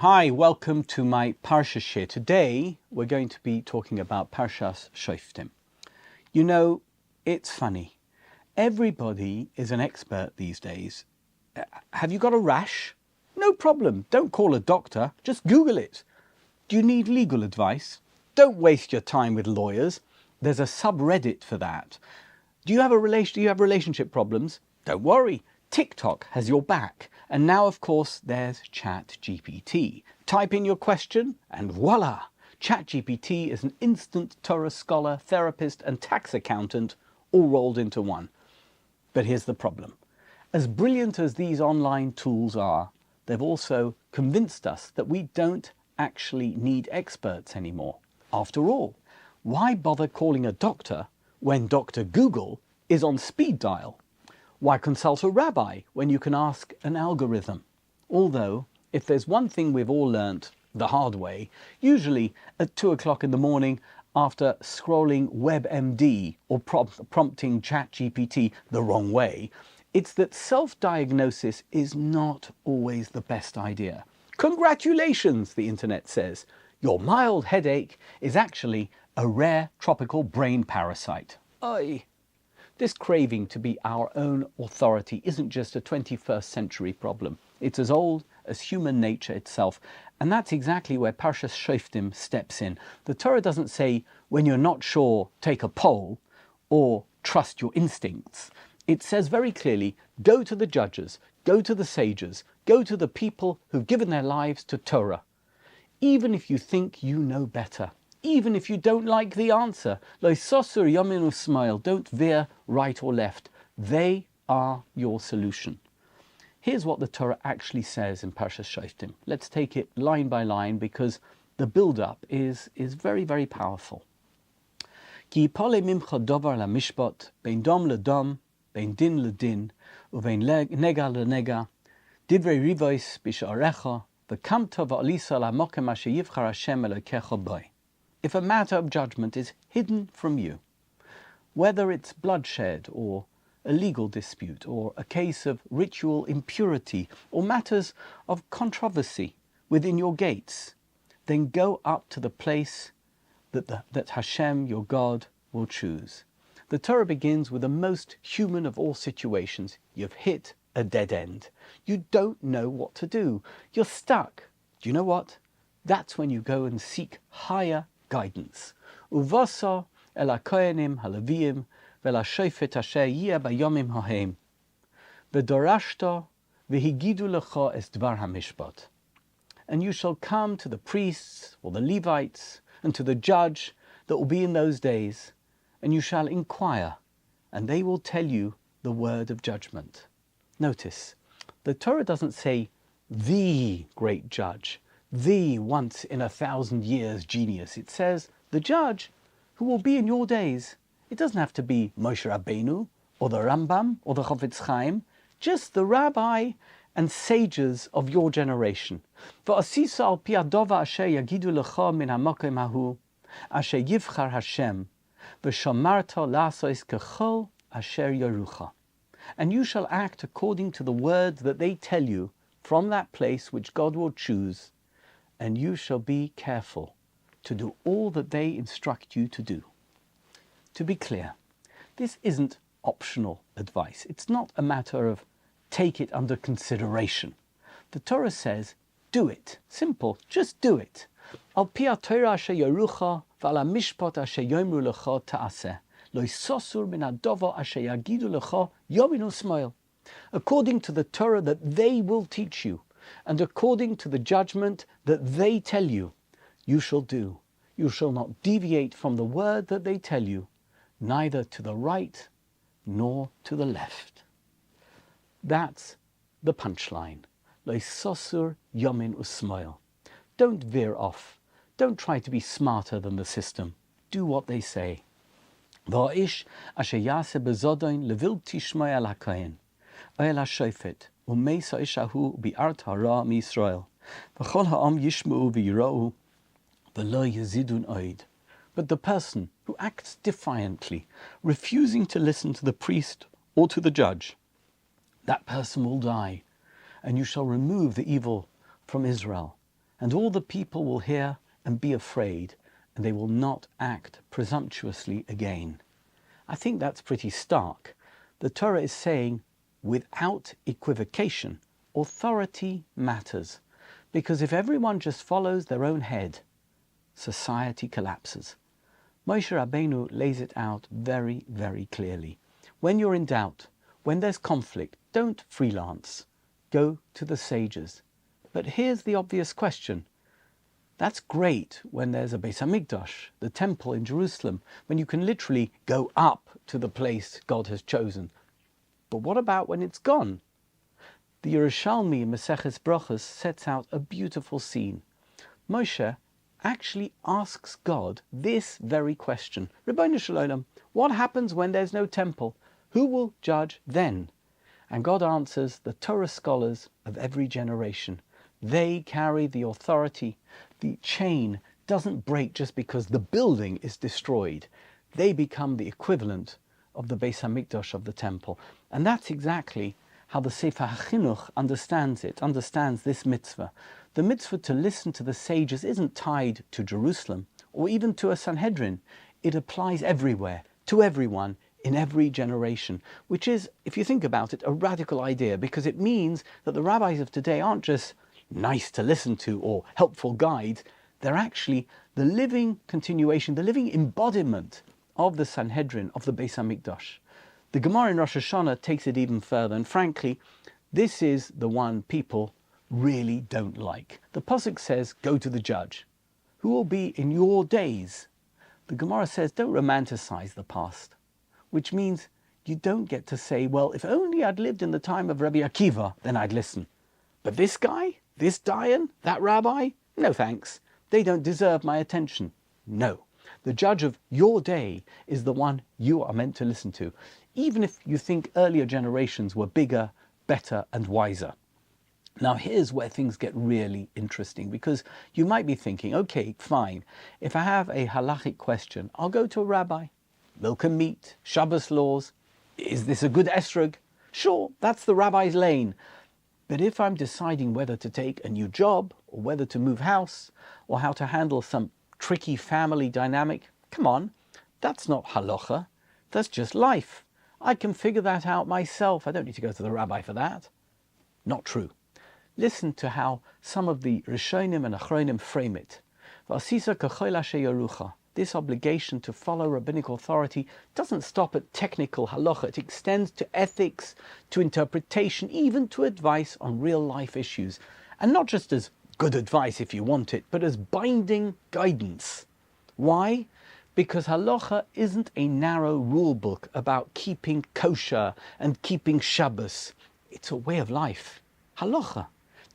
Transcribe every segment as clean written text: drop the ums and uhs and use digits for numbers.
Hi, welcome to my Parsha share. Today we're going to be talking about Parshat Shoftim. You know, it's funny. Everybody is an expert these days. Have you got a rash? No problem. Don't call a doctor. Just Google it. Do you need legal advice? Don't waste your time with lawyers. There's a subreddit for that. Do you have relationship problems? Don't worry. TikTok has your back. And now, of course, there's ChatGPT. Type in your question and voila! ChatGPT is an instant Torah scholar, therapist and tax accountant all rolled into one. But here's the problem. As brilliant as these online tools are, they've also convinced us that we don't actually need experts anymore. After all, why bother calling a doctor when Dr. Google is on speed dial? Why consult a rabbi when you can ask an algorithm? Although, if there's one thing we've all learnt the hard way, usually at 2 o'clock in the morning after scrolling WebMD or prompting ChatGPT the wrong way, it's that self-diagnosis is not always the best idea. Congratulations, the internet says. Your mild headache is actually a rare tropical brain parasite. Oy. This craving to be our own authority isn't just a 21st century problem. It's as old as human nature itself. And that's exactly where Parshat Shoftim steps in. The Torah doesn't say, when you're not sure, take a poll or trust your instincts. It says very clearly, go to the judges, go to the sages, go to the people who've given their lives to Torah. Even if you think you know better. Even if you don't like the answer, lo sosur yamin usmail, don't veer right or left. They are your solution. Here's what the Torah actually says in Parshat Shoftim. Let's take it line by line because the build-up is very, very powerful. Ki yipole mimcha davar lamishpat, bein dom ledom, bein din ledin, uvein nega lenega, divrei rivois b'sha'arecha, v'kamta v'alisa lamokem asher yivchar Hashem Elokecha boi. If a matter of judgment is hidden from you, whether it's bloodshed or a legal dispute or a case of ritual impurity or matters of controversy within your gates, then go up to the place that Hashem, your God, will choose. The Torah begins with the most human of all situations. You've hit a dead end. You don't know what to do. You're stuck. Do you know what? That's when you go and seek higher guidance. Uvasa el hakohanim haLevim ve'el hashofet asher yeh bayomim hahem v'dorashta v'higidu lecha es dvar hamishpat. And you shall come to the priests or the Levites and to the judge that will be in those days, and you shall inquire, and they will tell you the word of judgment. Notice, the Torah doesn't say the great judge, the once in 1,000 years genius. It says the judge who will be in your days. It doesn't have to be Moshe Rabbeinu or the Rambam or the Chofetz Chaim, just the rabbi and sages of your generation. V'asisa al pi hadova asher yagidu lecha min hamakom hahu asher yivchar Hashem v'shamarta la'asos kechol asher yorucha. And you shall act according to the word that they tell you from that place which God will choose, and you shall be careful to do all that they instruct you to do. To be clear, this isn't optional advice. It's not a matter of take it under consideration. The Torah says, do it. Simple, just do it. Al pi haTorah asher yorucha v'al hamishpat asher yomru lecha ta'aseh. Lo yisosur min hadover asher yagidu lecha yamin usmail. According to the Torah that they will teach you, and according to the judgment that they tell you, you shall do. You shall not deviate from the word that they tell you, neither to the right nor to the left. That's the punchline. Lo yisosur yamin usmail. Don't veer off. Don't try to be smarter than the system. Do what they say. V'ha'ish asher yaseh bezodoin levil tishmai al hakohen el hashofet umeis ha'ish hahu bi'art hara miYisrael v'chol ha'am yishma'u v'yira'u v'lo yazidun oid. But the person who acts defiantly, refusing to listen to the priest or to the judge, that person will die, and you shall remove the evil from Israel. and all the people will hear and be afraid, and they will not act presumptuously again. I think that's pretty stark. The Torah is saying, without equivocation, authority matters. Because if everyone just follows their own head, society collapses. Moshe Rabbeinu lays it out very, very clearly. When you're in doubt, when there's conflict, don't freelance. Go to the sages. But here's the obvious question. That's great when there's a Beis Hamikdash, the temple in Jerusalem, when you can literally go up to the place God has chosen. But what about when it's gone? The Yerushalmi in Maseches Brachos sets out a beautiful scene. Moshe actually asks God this very question. Ribono Shel Olam, what happens when there's no temple? Who will judge then? And God answers the Torah scholars of every generation. They carry the authority. The chain doesn't break just because the building is destroyed. They become the equivalent of the Beis Hamikdash of the temple. And that's exactly how the Sefer HaChinuch understands this mitzvah. The mitzvah to listen to the sages isn't tied to Jerusalem or even to a Sanhedrin. It applies everywhere, to everyone, in every generation, which is, if you think about it, a radical idea, because it means that the rabbis of today aren't just nice to listen to or helpful guides. They're actually the living continuation, the living embodiment of the Sanhedrin, of the Beis Hamikdash. The Gemara in Rosh Hashanah takes it even further, and frankly, this is the one people really don't like. The Pasuk says, go to the judge. Who will be in your days? The Gemara says, don't romanticize the past, which means you don't get to say, well, if only I'd lived in the time of Rabbi Akiva, then I'd listen. But this guy, this Dayan, that rabbi, no thanks. They don't deserve my attention. No. The judge of your day is the one you are meant to listen to, even if you think earlier generations were bigger, better, and wiser. Now here's where things get really interesting, because you might be thinking, okay, fine, if I have a halachic question, I'll go to a rabbi. Milk and meat, Shabbos laws, is this a good esrog? Sure, that's the rabbi's lane. But if I'm deciding whether to take a new job, or whether to move house, or how to handle some tricky family dynamic, come on, that's not halacha, that's just life. I can figure that out myself. I don't need to go to the rabbi for that. Not true. Listen to how some of the Rishonim and Achronim frame it. V'asisa k'chol asher yorucha. This obligation to follow rabbinic authority doesn't stop at technical halacha. It extends to ethics, to interpretation, even to advice on real life issues. And not just as good advice if you want it, but as binding guidance. Why? Because halacha isn't a narrow rule book about keeping kosher and keeping Shabbos. It's a way of life. Halacha.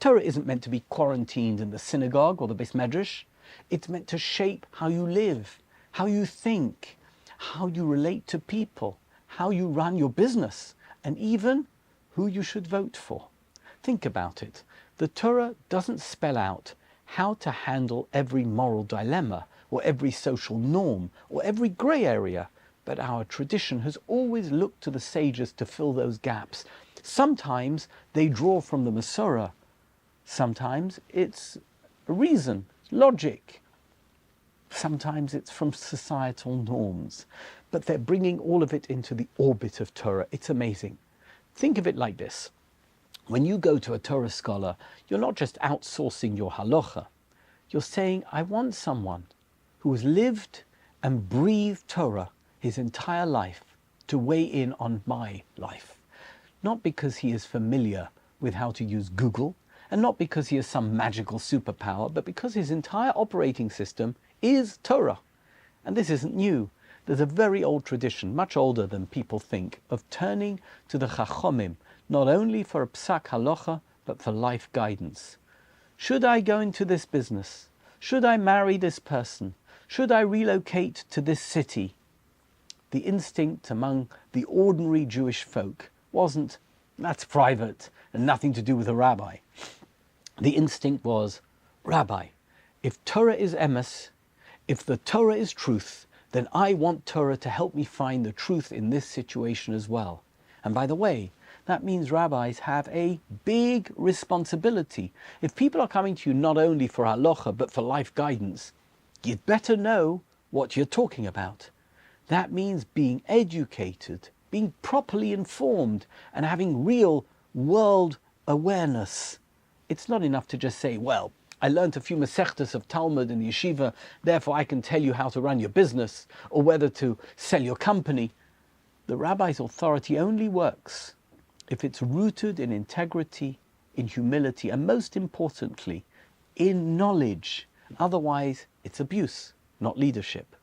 Torah isn't meant to be quarantined in the synagogue or the Beis Medrash. It's meant to shape how you live, how you think, how you relate to people, how you run your business, and even who you should vote for. Think about it. The Torah doesn't spell out how to handle every moral dilemma, or every social norm, or every grey area, but our tradition has always looked to the sages to fill those gaps. Sometimes they draw from the Masorah. Sometimes it's reason, logic. Sometimes it's from societal norms. But they're bringing all of it into the orbit of Torah. It's amazing. Think of it like this. When you go to a Torah scholar, you're not just outsourcing your halacha. You're saying, I want someone who has lived and breathed Torah his entire life to weigh in on my life. Not because he is familiar with how to use Google, and not because he has some magical superpower, but because his entire operating system is Torah. And this isn't new. There's a very old tradition, much older than people think, of turning to the chachamim, not only for a psak halacha, but for life guidance. Should I go into this business? Should I marry this person? Should I relocate to this city? The instinct among the ordinary Jewish folk wasn't, that's private and nothing to do with a rabbi. The instinct was, Rabbi, if Torah is emes, if the Torah is truth, then I want Torah to help me find the truth in this situation as well. And by the way, That means rabbis have a big responsibility. If people are coming to you not only for halacha but for life guidance, you'd better know what you're talking about. That means being educated, being properly informed, and having real world awareness. It's not enough to just say, well, I learned a few mesechtas of Talmud in the yeshiva, therefore I can tell you how to run your business or whether to sell your company. The rabbi's authority only works if it's rooted in integrity, in humility, and most importantly, in knowledge. Otherwise, it's abuse, not leadership.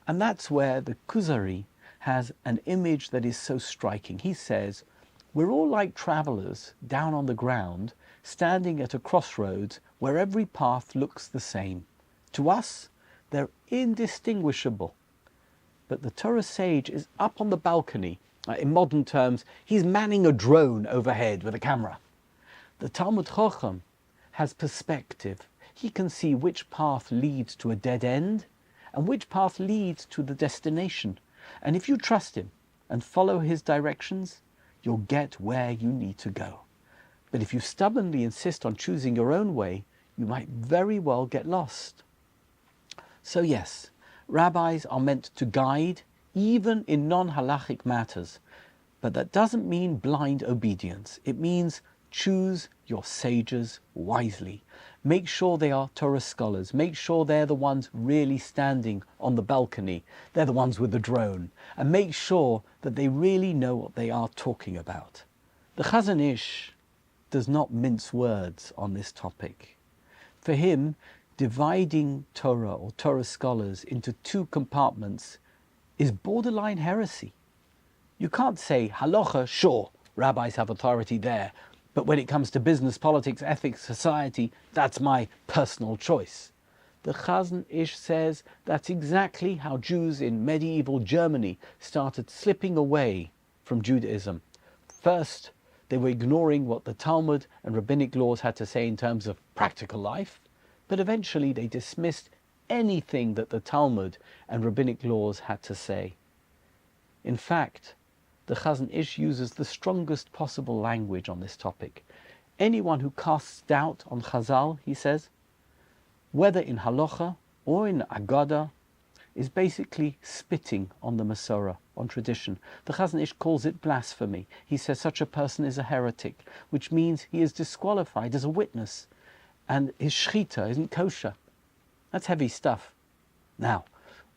And that's where the Kuzari has an image that is so striking. He says, we're all like travelers down on the ground, standing at a crossroads where every path looks the same. To us, they're indistinguishable. But the Torah sage is up on the balcony. In modern terms, he's manning a drone overhead with a camera. The Talmud Chacham has perspective. He can see which path leads to a dead end and which path leads to the destination. And if you trust him and follow his directions, you'll get where you need to go. But if you stubbornly insist on choosing your own way, you might very well get lost. So yes, rabbis are meant to guide even in non-halachic matters. But that doesn't mean blind obedience. It means choose your sages wisely. Make sure they are Torah scholars. Make sure they're the ones really standing on the balcony. They're the ones with the drone. And make sure that they really know what they are talking about. The Chazon Ish does not mince words on this topic. For him, dividing Torah or Torah scholars into two compartments is borderline heresy. You can't say, halacha, sure, rabbis have authority there, but when it comes to business, politics, ethics, society, that's my personal choice. The Chazon Ish says that's exactly how Jews in medieval Germany started slipping away from Judaism. First, they were ignoring what the Talmud and rabbinic laws had to say in terms of practical life, but eventually they dismissed anything that the Talmud and rabbinic laws had to say. In fact, the Chazon Ish uses the strongest possible language on this topic. Anyone who casts doubt on Chazal, he says, whether in halacha or in agada, is basically spitting on the Masorah, on tradition. The Chazon Ish calls it blasphemy. He says such a person is a heretic, which means he is disqualified as a witness, and his shchita isn't kosher. That's heavy stuff. Now,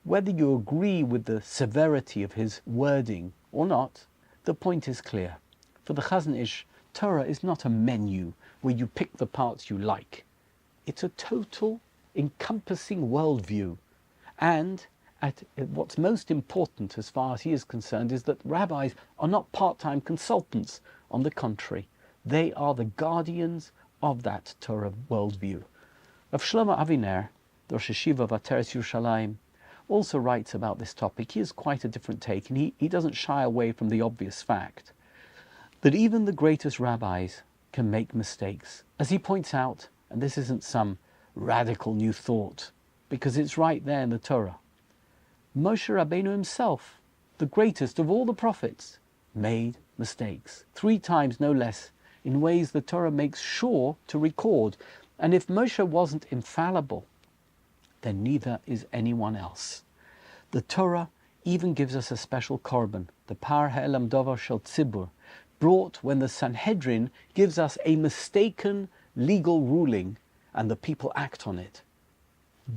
whether you agree with the severity of his wording or not, the point is clear. For the Chazon Ish, Torah is not a menu where you pick the parts you like. It's a total, encompassing worldview. And what's most important as far as he is concerned is that rabbis are not part-time consultants. On the contrary, they are the guardians of that Torah worldview. Rav Shlomo Aviner, the Rosh Yeshiva of Ateres Yerushalayim, also writes about this topic. He has quite a different take, and he doesn't shy away from the obvious fact that even the greatest rabbis can make mistakes. As he points out, and this isn't some radical new thought, because it's right there in the Torah, Moshe Rabbeinu himself, the greatest of all the prophets, made mistakes, 3 times no less, in ways the Torah makes sure to record. And if Moshe wasn't infallible, then neither is anyone else. The Torah even gives us a special korban, the Par Ha'elam Dovar Shel Tzibur, brought when the Sanhedrin gives us a mistaken legal ruling and the people act on it.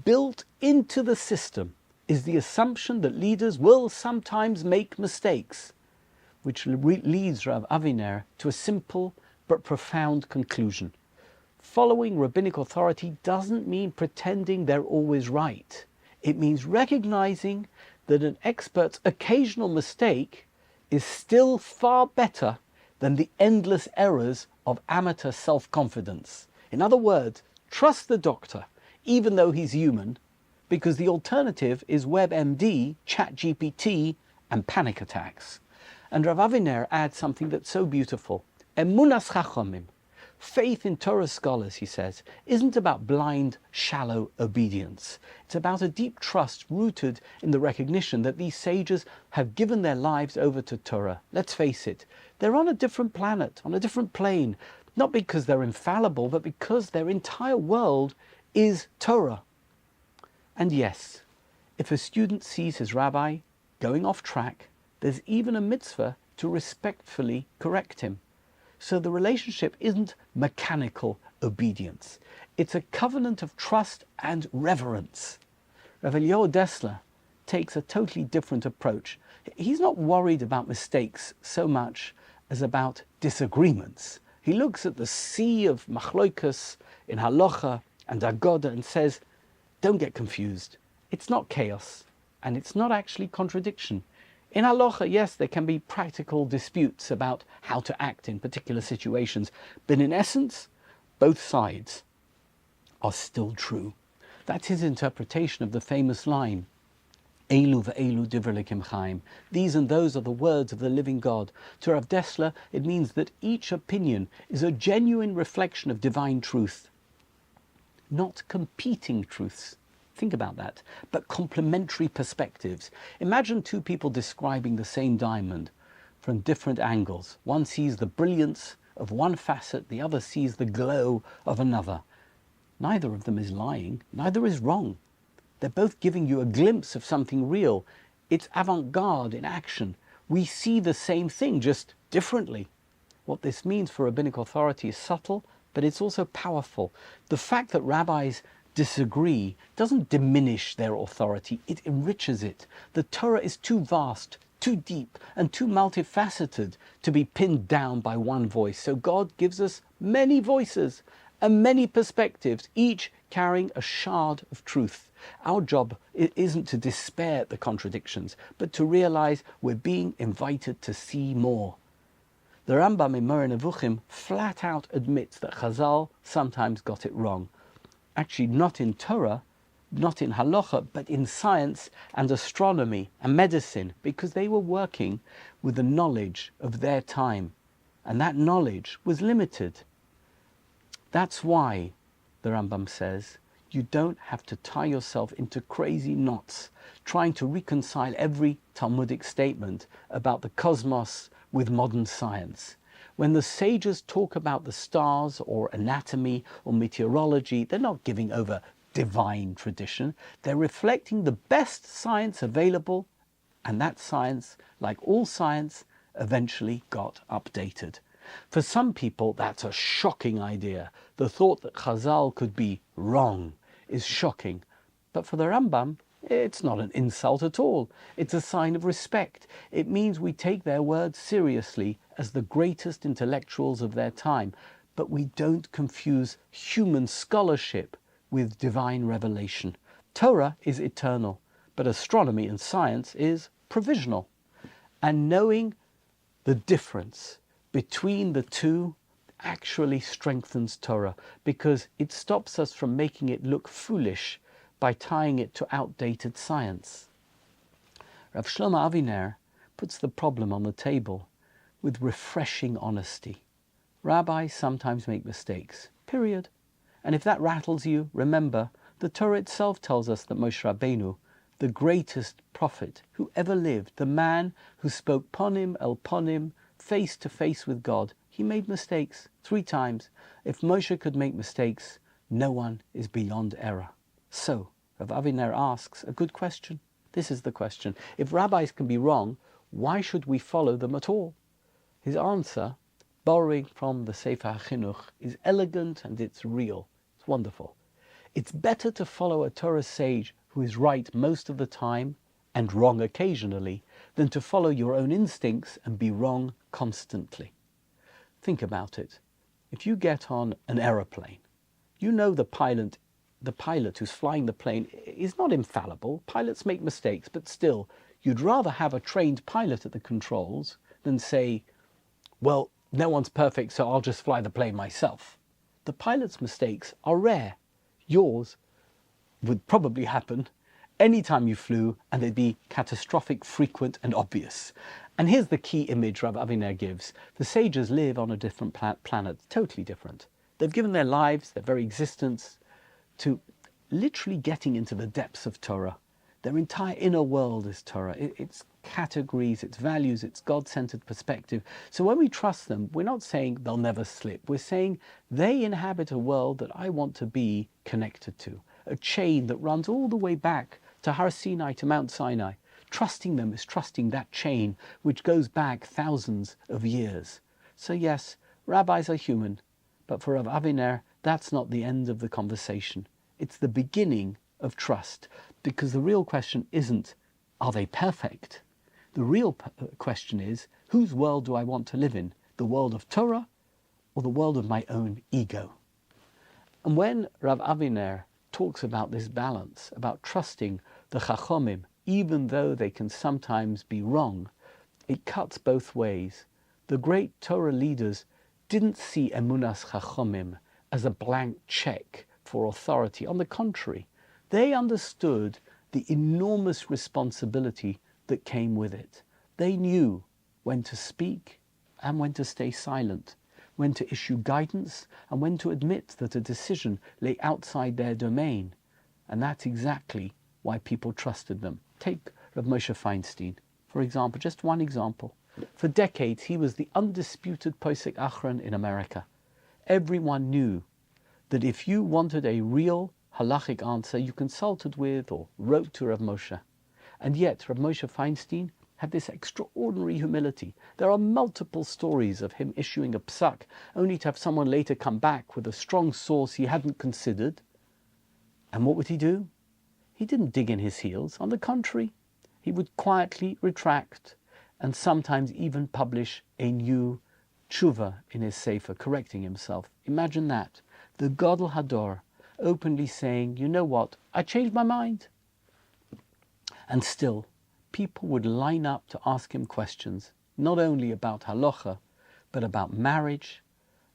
Built into the system is the assumption that leaders will sometimes make mistakes, which leads Rav Aviner to a simple but profound conclusion. Following rabbinic authority doesn't mean pretending they're always right. It means recognizing that an expert's occasional mistake is still far better than the endless errors of amateur self-confidence. In other words, trust the doctor, even though he's human, because the alternative is WebMD, ChatGPT, and panic attacks. And Rav Aviner adds something that's so beautiful. Emunat chachamim. Faith in Torah scholars, he says, isn't about blind, shallow obedience. It's about a deep trust rooted in the recognition that these sages have given their lives over to Torah. Let's face it, they're on a different planet, on a different plane, not because they're infallible, but because their entire world is Torah. And yes, if a student sees his rabbi going off track, there's even a mitzvah to respectfully correct him. So the relationship isn't mechanical obedience. It's a covenant of trust and reverence. Rabbi Dessler takes a totally different approach. He's not worried about mistakes so much as about disagreements. He looks at the sea of machloikas in halacha and agoda and says, don't get confused. It's not chaos, and it's not actually contradiction. In halacha, yes, there can be practical disputes about how to act in particular situations, but in essence, both sides are still true. That's his interpretation of the famous line, Elu ve'elu divrei Elokim chaim. These and those are the words of the living God. To Rav Dessler, it means that each opinion is a genuine reflection of divine truth, not competing truths. Think about that, but complementary perspectives. Imagine two people describing the same diamond from different angles. One sees the brilliance of one facet, the other sees the glow of another. Neither of them is lying, neither is wrong. They're both giving you a glimpse of something real. It's avant-garde in action. We see the same thing, just differently. What this means for rabbinic authority is subtle, but it's also powerful. The fact that rabbis disagree doesn't diminish their authority, it enriches it. The Torah is too vast, too deep, and too multifaceted to be pinned down by one voice. So God gives us many voices and many perspectives, each carrying a shard of truth. Our job isn't to despair at the contradictions, but to realize we're being invited to see more. The Rambam in Moreh Nevuchim flat out admits that Chazal sometimes got it wrong. Actually, not in Torah, not in halacha, but in science and astronomy and medicine, because they were working with the knowledge of their time, and that knowledge was limited. That's why, the Rambam says, you don't have to tie yourself into crazy knots trying to reconcile every Talmudic statement about the cosmos with modern science. When the sages talk about the stars or anatomy or meteorology, they're not giving over divine tradition. They're reflecting the best science available, and that science, like all science, eventually got updated. For some people, that's a shocking idea. The thought that Chazal could be wrong is shocking. But for the Rambam, it's not an insult at all. It's a sign of respect. It means we take their words seriously as the greatest intellectuals of their time, but we don't confuse human scholarship with divine revelation. Torah is eternal, but astronomy and science is provisional. And knowing the difference between the two actually strengthens Torah, because it stops us from making it look foolish by tying it to outdated science. Rav Shlomo Aviner puts the problem on the table with refreshing honesty. Rabbis sometimes make mistakes, period. And if that rattles you, remember, the Torah itself tells us that Moshe Rabbeinu, the greatest prophet who ever lived, the man who spoke ponim el ponim, face to face with God, he made mistakes 3 times. If Moshe could make mistakes, no one is beyond error. So, Rav Aviner asks a good question. This is the question. If rabbis can be wrong, why should we follow them at all? His answer, borrowing from the Sefer HaChinuch, is elegant and it's real. It's wonderful. It's better to follow a Torah sage who is right most of the time and wrong occasionally than to follow your own instincts and be wrong constantly. Think about it. If you get on an aeroplane, you know the pilot who's flying the plane is not infallible. Pilots make mistakes, but still, you'd rather have a trained pilot at the controls than say, well, no one's perfect, so I'll just fly the plane myself. The pilot's mistakes are rare. Yours would probably happen anytime you flew, and they'd be catastrophic, frequent, and obvious. And here's the key image Rav Aviner gives. The sages live on a different planet, totally different. They've given their lives, their very existence, to literally getting into the depths of Torah. Their entire inner world is Torah. It's categories, it's values, it's God-centered perspective. So when we trust them, we're not saying they'll never slip. We're saying they inhabit a world that I want to be connected to, a chain that runs all the way back to Har Sinai, to Mount Sinai. Trusting them is trusting that chain, which goes back thousands of years. So yes, rabbis are human, but for Rav Aviner, that's not the end of the conversation. It's the beginning of trust, because the real question isn't, are they perfect? The real question is, whose world do I want to live in? The world of Torah or the world of my own ego? And when Rav Aviner talks about this balance, about trusting the chachamim, even though they can sometimes be wrong, it cuts both ways. The great Torah leaders didn't see emunas chachamim as a blank check for authority. On the contrary, they understood the enormous responsibility that came with it. They knew when to speak and when to stay silent, when to issue guidance and when to admit that a decision lay outside their domain. And that's exactly why people trusted them. Take Rav Moshe Feinstein, for example, just one example. For decades, he was the undisputed posek achron in America. Everyone knew that if you wanted a real halachic answer, you consulted with or wrote to Rav Moshe. And yet, Rav Moshe Feinstein had this extraordinary humility. There are multiple stories of him issuing a psak, only to have someone later come back with a strong source he hadn't considered. And what would he do? He didn't dig in his heels. On the contrary, he would quietly retract and sometimes even publish a new tshuva in his sefer, correcting himself. Imagine that. The Gadol Hador openly saying, you know what, I changed my mind. And still, people would line up to ask him questions, not only about halacha, but about marriage,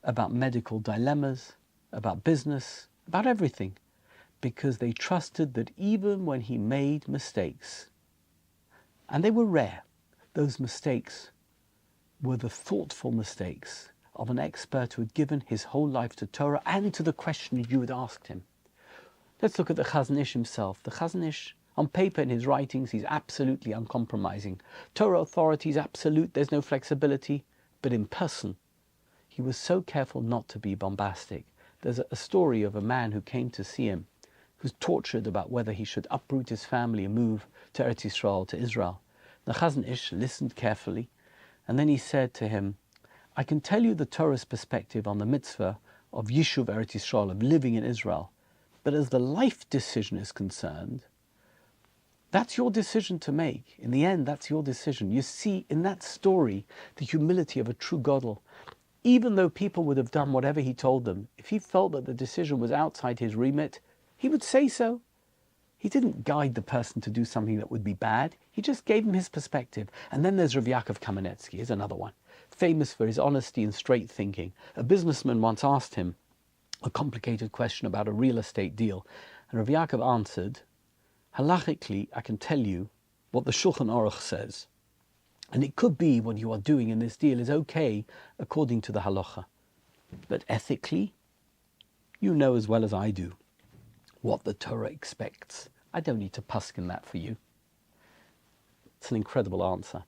about medical dilemmas, about business, about everything, because they trusted that even when he made mistakes, and they were rare, those mistakes were the thoughtful mistakes of an expert who had given his whole life to Torah and to the question you had asked him. Let's look at the Chazon Ish himself. The Chazon Ish, on paper in his writings, he's absolutely uncompromising. Torah authority is absolute, there's no flexibility. But in person, he was so careful not to be bombastic. There's a story of a man who came to see him, who was tortured about whether he should uproot his family and move to Eretz Yisrael, to Israel. The Chazon Ish listened carefully, and then he said to him, I can tell you the Torah's perspective on the mitzvah of Yishuv Eretz Yisrael, of living in Israel, but as the life decision is concerned, that's your decision to make. In the end, that's your decision. You see in that story the humility of a true Gadol. Even though people would have done whatever he told them, if he felt that the decision was outside his remit, he would say so. He didn't guide the person to do something that would be bad. He just gave him his perspective. And then there's Rav Yaakov Kamenetsky, here's another one, famous for his honesty and straight thinking. A businessman once asked him a complicated question about a real estate deal. And Rav Yaakov answered, halachically, I can tell you what the Shulchan Aruch says. And it could be what you are doing in this deal is okay according to the halacha. But ethically, you know as well as I do what the Torah expects. I don't need to paskin that for you. It's an incredible answer.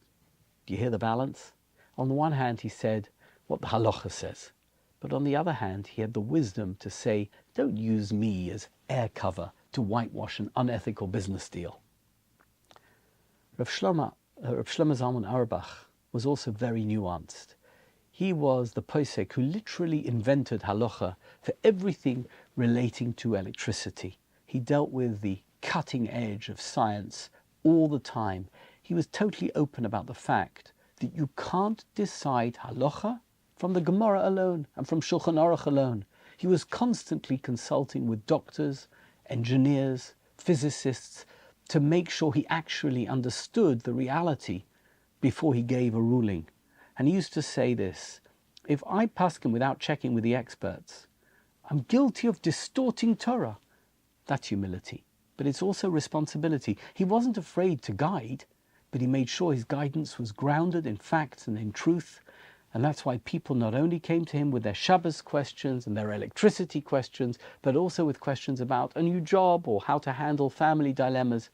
Do you hear the balance? On the one hand, he said what the halacha says. But on the other hand, he had the wisdom to say, don't use me as air cover to whitewash an unethical business deal. Rav Shlomo Zalman Auerbach was also very nuanced. He was the posek who literally invented halacha for everything relating to electricity. He dealt with the cutting edge of science all the time. He was totally open about the fact that you can't decide halacha from the Gemara alone and from Shulchan Aruch alone. He was constantly consulting with doctors, engineers, physicists, to make sure he actually understood the reality before he gave a ruling. And he used to say this, if I paskin without checking with the experts, I'm guilty of distorting Torah. That's humility. But it's also responsibility. He wasn't afraid to guide, but he made sure his guidance was grounded in facts and in truth. And that's why people not only came to him with their Shabbos questions and their electricity questions, but also with questions about a new job or how to handle family dilemmas.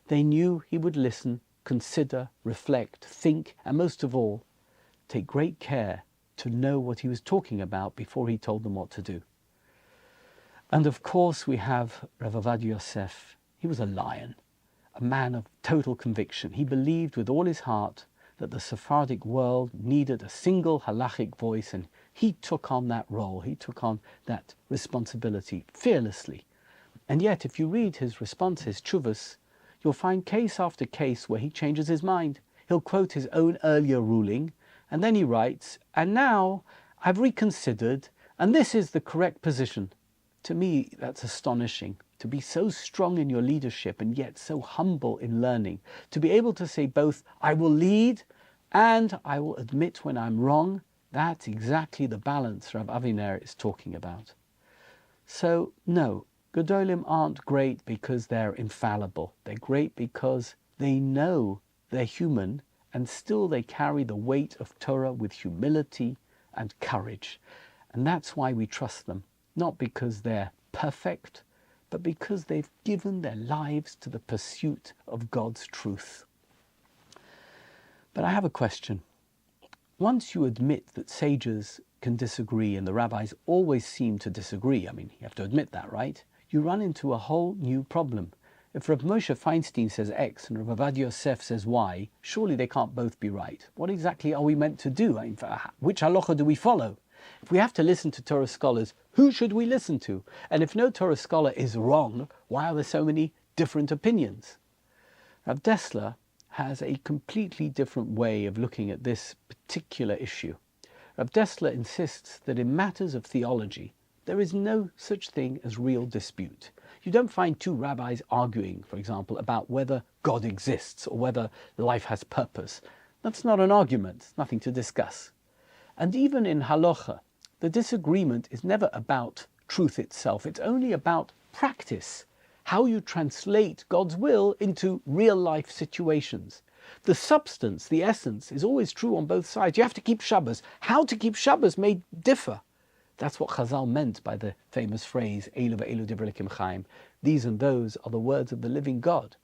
They knew he would listen, consider, reflect, think, and most of all, take great care to know what he was talking about before he told them what to do. And of course we have Rav Ovadia Yosef. He was a lion, a man of total conviction. He believed with all his heart that the Sephardic world needed a single halachic voice, and he took on that role, he took on that responsibility fearlessly. And yet, if you read his responses, tshuvas, you'll find case after case where he changes his mind. He'll quote his own earlier ruling, and then he writes, and now I've reconsidered, and this is the correct position. To me, that's astonishing. To be so strong in your leadership and yet so humble in learning. To be able to say both, I will lead and I will admit when I'm wrong. That's exactly the balance Rav Aviner is talking about. So, no, Gedolim aren't great because they're infallible. They're great because they know they're human and still they carry the weight of Torah with humility and courage. And that's why we trust them. Not because they're perfect, but because they've given their lives to the pursuit of God's truth. But I have a question. Once you admit that sages can disagree, and the rabbis always seem to disagree, I mean, you have to admit that, right? You run into a whole new problem. If Rav Moshe Feinstein says X and Rav Ovadia Yosef says Y, surely they can't both be right. What exactly are we meant to do? I mean, which halacha do we follow? If we have to listen to Torah scholars, who should we listen to? And if no Torah scholar is wrong, why are there so many different opinions? Rav Dessler has a completely different way of looking at this particular issue. Rav Dessler insists that in matters of theology, there is no such thing as real dispute. You don't find two rabbis arguing, for example, about whether God exists or whether life has purpose. That's not an argument, nothing to discuss. And even in halacha, the disagreement is never about truth itself. It's only about practice, how you translate God's will into real-life situations. The substance, the essence, is always true on both sides. You have to keep Shabbos. How to keep Shabbos may differ. That's what Chazal meant by the famous phrase, Elu ve'elu divrei Elokim chaim. These and those are the words of the living God.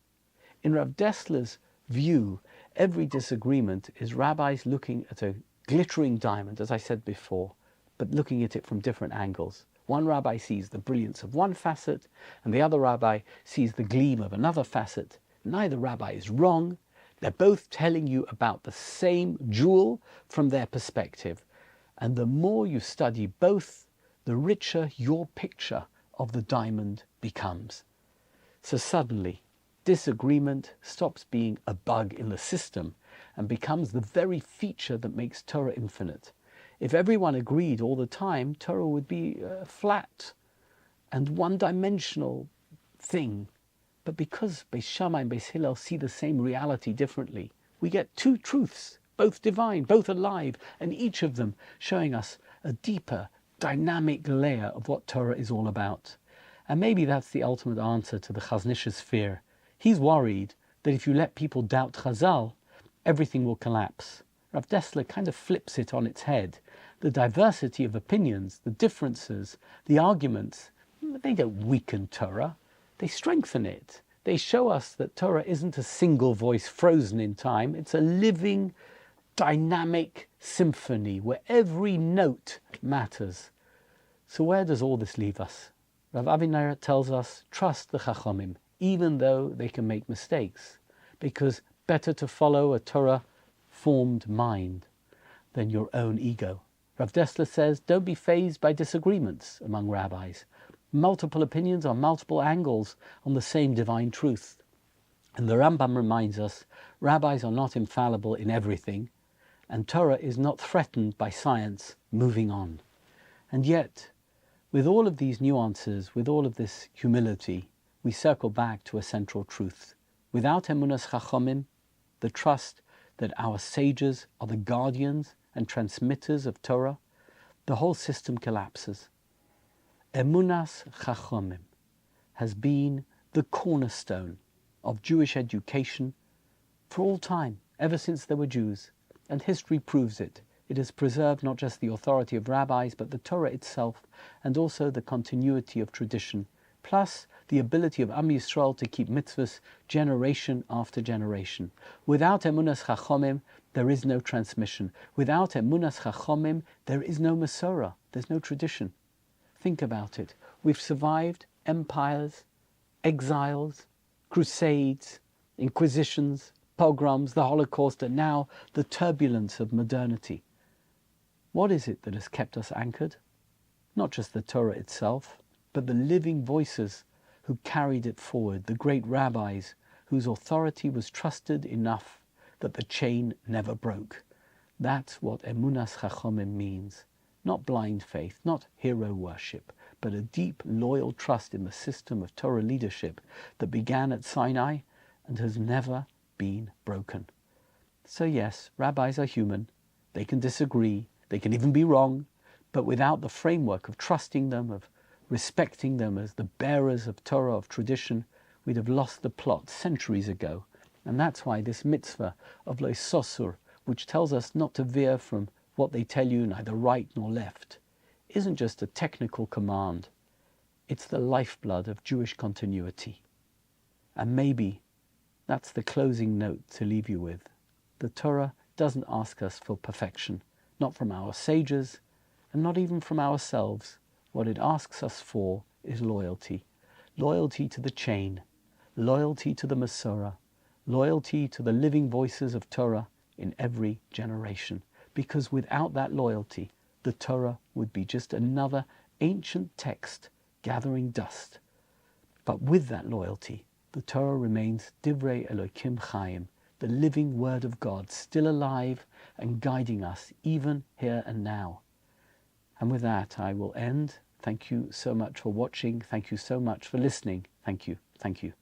In Rav Dessler's view, every disagreement is rabbis looking at a glittering diamond, as I said before, but looking at it from different angles. One rabbi sees the brilliance of one facet, and the other rabbi sees the gleam of another facet. Neither rabbi is wrong. They're both telling you about the same jewel from their perspective. And the more you study both, the richer your picture of the diamond becomes. So suddenly, disagreement stops being a bug in the system and becomes the very feature that makes Torah infinite. If everyone agreed all the time, Torah would be flat and one-dimensional thing. But because Beis Shammai and Beis Hillel see the same reality differently, we get two truths, both divine, both alive, and each of them showing us a deeper, dynamic layer of what Torah is all about. And maybe that's the ultimate answer to the Chaznish's fear. He's worried that if you let people doubt Chazal, everything will collapse. Rav Dessler kind of flips it on its head. The diversity of opinions, the differences, the arguments, they don't weaken Torah, they strengthen it. They show us that Torah isn't a single voice frozen in time, it's a living, dynamic symphony where every note matters. So where does all this leave us? Rav Aviner tells us, trust the chachamim, even though they can make mistakes, because better to follow a Torah-formed mind than your own ego. Rav Dessler says, don't be fazed by disagreements among rabbis. Multiple opinions on multiple angles on the same divine truth. And the Rambam reminds us, rabbis are not infallible in everything, and Torah is not threatened by science moving on. And yet, with all of these nuances, with all of this humility, we circle back to a central truth. Without emunas chachamim, the trust that our sages are the guardians and transmitters of Torah, the whole system collapses. Emunas chachamim has been the cornerstone of Jewish education for all time, ever since there were Jews, and history proves it. It has preserved not just the authority of rabbis, but the Torah itself, and also the continuity of tradition, plus the ability of Am Yisrael to keep mitzvahs generation after generation. Without emunas chachamim, there is no transmission. Without emunas chachamim, there is no Masorah, there's no tradition. Think about it. We've survived empires, exiles, crusades, inquisitions, pogroms, the Holocaust, and now the turbulence of modernity. What is it that has kept us anchored? Not just the Torah itself, but the living voices who carried it forward, the great rabbis whose authority was trusted enough that the chain never broke. That's what emunas chachamim means. Not blind faith, not hero worship, but a deep, loyal trust in the system of Torah leadership that began at Sinai and has never been broken. So yes, rabbis are human. They can disagree. They can even be wrong. But without the framework of trusting them, of respecting them as the bearers of Torah, of tradition, we'd have lost the plot centuries ago. And that's why this mitzvah of lo sosur, which tells us not to veer from what they tell you, neither right nor left, isn't just a technical command. It's the lifeblood of Jewish continuity. And maybe that's the closing note to leave you with. The Torah doesn't ask us for perfection, not from our sages, and not even from ourselves. What it asks us for is loyalty. Loyalty to the chain, loyalty to the Masorah, loyalty to the living voices of Torah in every generation. Because without that loyalty, the Torah would be just another ancient text gathering dust. But with that loyalty, the Torah remains Divrei Elokim Chaim, the living word of God, still alive and guiding us even here and now. And with that, I will end. Thank you so much for watching. Thank you so much for listening. Thank you. Thank you.